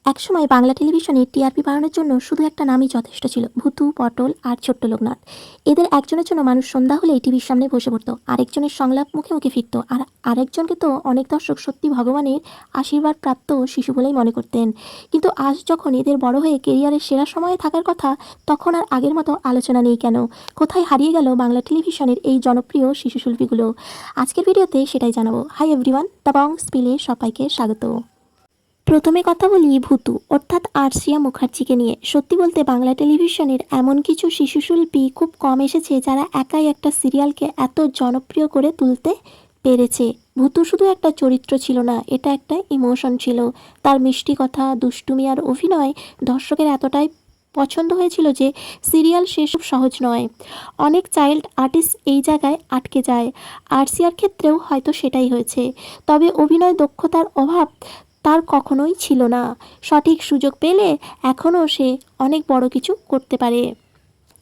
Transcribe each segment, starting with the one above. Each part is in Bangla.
একসময় বাংলা টেলিভিশনে টিআরপি বাড়ানোর জন্য শুধু একটা নামই যথেষ্ট ছিল, ভূতু, পটল আর ছোট্ট লোকনাথ। এদের একজনের জন্য মানুষ সন্ধ্যা হলেই টিভির সামনে বসে পড়তো, আরেকজনের সংলাপ মুখে মুখে ফিরত, আর আরেকজনকে তো অনেক দর্শক সত্যি ভগবানের আশীর্বাদ প্রাপ্ত শিশু বলেই মনে করতেন। কিন্তু আজ যখন এদের বড় হয়ে কেরিয়ারের সেরা সময়ে থাকার কথা, তখন আর আগের মতো আলোচনা নেই কেন? কোথায় হারিয়ে গেল বাংলা টেলিভিশনের এই জনপ্রিয় শিশুশিল্পীগুলো? আজকের ভিডিওতে সেটাই জানাবো। হাই এভরিওয়ান, দ্য বংস স্পিলে সবাইকে স্বাগত। প্রথমে কথা বলি ভূতু অর্থাৎ আরসিয়া মুখার্জিকে নিয়ে। সত্যি বলতে বাংলা টেলিভিশনের এমন কিছু শিশুশিল্পী খুব কম এসেছে যারা একাই একটা সিরিয়ালকে এত জনপ্রিয় করে তুলতে পেরেছে। ভূতু শুধু একটা চরিত্র ছিল না, এটা একটা ইমোশন ছিল। তার মিষ্টি কথা, দুষ্টুমি আর অভিনয় দর্শকের এতটাই পছন্দ হয়েছিল যে সিরিয়াল শেষ খুব সহজ নয়। অনেক চাইল্ড আর্টিস্ট এই জায়গায় আটকে যায়, আরসিয়ার ক্ষেত্রেও হয়তো সেটাই হয়েছে। তবে অভিনয় দক্ষতার অভাব তার কখনোই ছিল না। সঠিক সুযোগ পেলে এখনও সে অনেক বড় কিছু করতে পারে।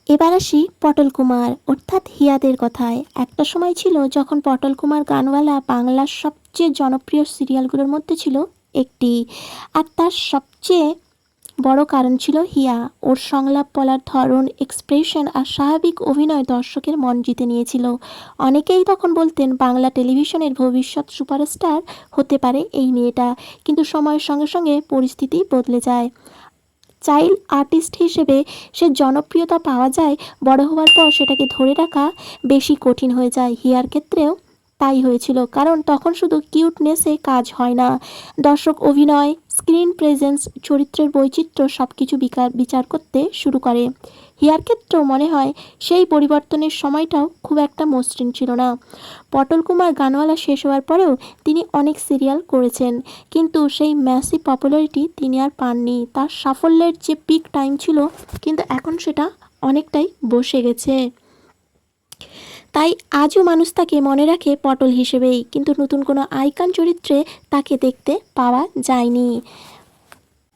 এবার আসি পটল কুমার অর্থাৎ হিয়াদের কথায়। একটা সময় ছিল যখন পটল কুমার গানওয়ালা বাংলার সবচেয়ে জনপ্রিয় সিরিয়ালগুলোর মধ্যে ছিল একটি, আর তার সবচেয়ে বড় কারণ ছিল হিয়া। ওর সংলাপ বলার ধরন, এক্সপ্রেশন আর স্বাভাবিক অভিনয় দর্শকের মন জিতে নিয়েছিল। অনেকেই তখন বলতেন বাংলা টেলিভিশনের ভবিষ্যৎ সুপারস্টার হতে পারে এই মেয়েটা। কিন্তু সময়ের সঙ্গে সঙ্গে পরিস্থিতি বদলে যায়। চাইল্ড আর্টিস্ট হিসেবে সে জনপ্রিয়তা পাওয়া যায়, বড় হওয়ার পর সেটাকে ধরে রাখা বেশি কঠিন হয়ে যায়। হিয়ার ক্ষেত্রেও তাই হয়েছিল, কারণ তখন শুধু কিউটনেসে কাজ হয় না, দর্শক অভিনয়, স্ক্রিন প্রেজেন্স, চরিত্রের বৈচিত্র্য সব কিছু বিচার করতে শুরু করে। হিয়ার ক্ষেত্রেও মনে হয় সেই পরিবর্তনের সময়টাও খুব একটা মসৃণ ছিল না। পটল কুমার গানওয়ালা শেষ হওয়ার পরেও তিনি অনেক সিরিয়াল করেছেন, কিন্তু সেই ম্যাসিভ পপুলারিটি তিনি আর পাননি। তার সাফল্যের যে পিক টাইম ছিল, কিন্তু এখন সেটা অনেকটাই বসে গেছে। তাই আজও মানুষ তাকে মনে রাখে পটল হিসেবেই, কিন্তু নতুন কোনো আইকন চরিত্রে তাকে দেখতে পাওয়া যায়নি।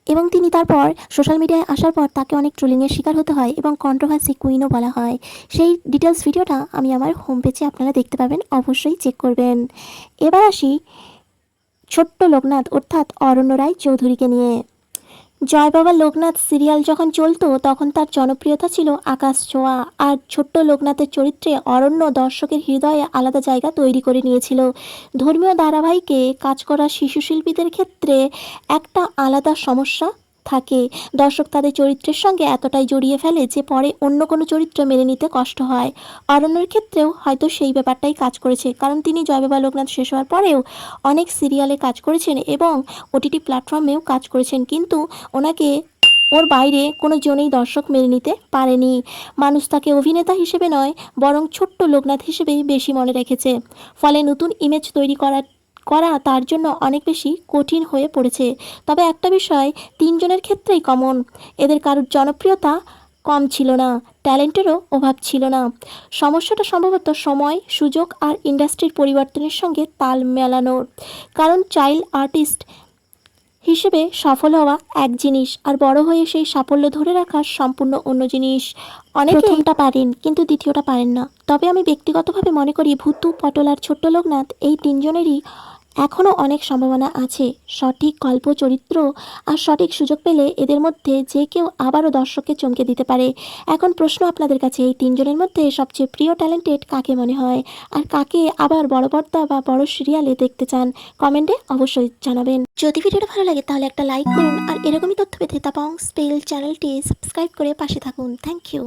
এবং তিনি তারপর সোশ্যাল মিডিয়ায় আসার পর তাকে অনেক ট্রোলিংয়ের শিকার হতে হয় এবং কন্ট্রোভার্সি কুইনও বলা হয়। সেই ডিটেলস ভিডিওটা আমি আমার হোম পেজে আপনারা দেখতে পাবেন, অবশ্যই চেক করবেন। এবার আসি ছোট্ট লোকনাথ অর্থাৎ অরণ্য রায় চৌধুরীকে নিয়ে। জয় বাবা লোকনাথ সিরিয়াল যখন চলতো তখন তার জনপ্রিয়তা ছিল আকাশ ছোঁয়া, আর ছোট্ট লোকনাথের চরিত্রে অরণ্য দর্শকের হৃদয়ে আলাদা জায়গা তৈরি করে নিয়েছিল। ধর্মীয় ধারাবাহিকে কাজ করা শিশু শিল্পীদের ক্ষেত্রে একটা আলাদা সমস্যা থাকে, দর্শক তাদের চরিত্রের সঙ্গে এতটাই জড়িয়ে ফেলে যে পরে অন্য কোনো চরিত্র মেনে নিতে কষ্ট হয়। অরণ্যের ক্ষেত্রেও হয়তো সেই ব্যাপারটাই কাজ করেছে, কারণ তিনি জয় বাবা লোকনাথ শেষ হওয়ার পরেও অনেক সিরিয়ালে কাজ করেছেন এবং ওটিটি প্ল্যাটফর্মেও কাজ করেছেন, কিন্তু ওনাকে ওর বাইরে কোনো জনেই দর্শক মেনে নিতে পারেনি। মানুষ তাকে অভিনেতা হিসেবে নয়, বরং ছোট্ট লোকনাথ হিসেবেই বেশি মনে রেখেছে। ফলে নতুন ইমেজ তৈরি করা তার জন্য অনেক বেশি কঠিন হয়ে পড়েছে। তবে একটা বিষয় তিনজনের ক্ষেত্রেই কমন, এদের কারোর জনপ্রিয়তা কম ছিল না, ট্যালেন্টেরও অভাব ছিল না। সমস্যাটা সম্ভবত সময়, সুযোগ আর ইন্ডাস্ট্রির পরিবর্তনের সঙ্গে তাল মেলানোর। কারণ চাইল্ড আর্টিস্ট হিসেবে সফল হওয়া এক জিনিস, আর বড় হয়ে সেই সাফল্য ধরে রাখা সম্পূর্ণ অন্য জিনিস। অনেকে প্রথমটা পারেন কিন্তু দ্বিতীয়টা পারেন না। তবে আমি ব্যক্তিগতভাবে মনে করি ভূতু, পটল আর ছোট্ট লোকনাথ এই তিনজনেরই এখনও অনেক সম্ভাবনা আছে। সঠিক গল্প, চরিত্র আর সঠিক সুযোগ পেলে এদের মধ্যে যে কেউ আবারও দর্শককে চমকে দিতে পারে। এখন প্রশ্ন আপনাদের কাছে, এই তিনজনের মধ্যে সবচেয়ে প্রিয় ট্যালেন্টেড কাকে মনে হয়, আর কাকে আবার বড় পর্দা বা বড় সিরিয়ালে দেখতে চান? কমেন্টে অবশ্যই জানাবেন। যদি ভিডিওটা ভালো লাগে তাহলে একটা লাইক করুন, আর এরকমই তথ্য পেতে দ্য বংস স্পিল চ্যানেলটি সাবস্ক্রাইব করে পাশে থাকুন। Thank you.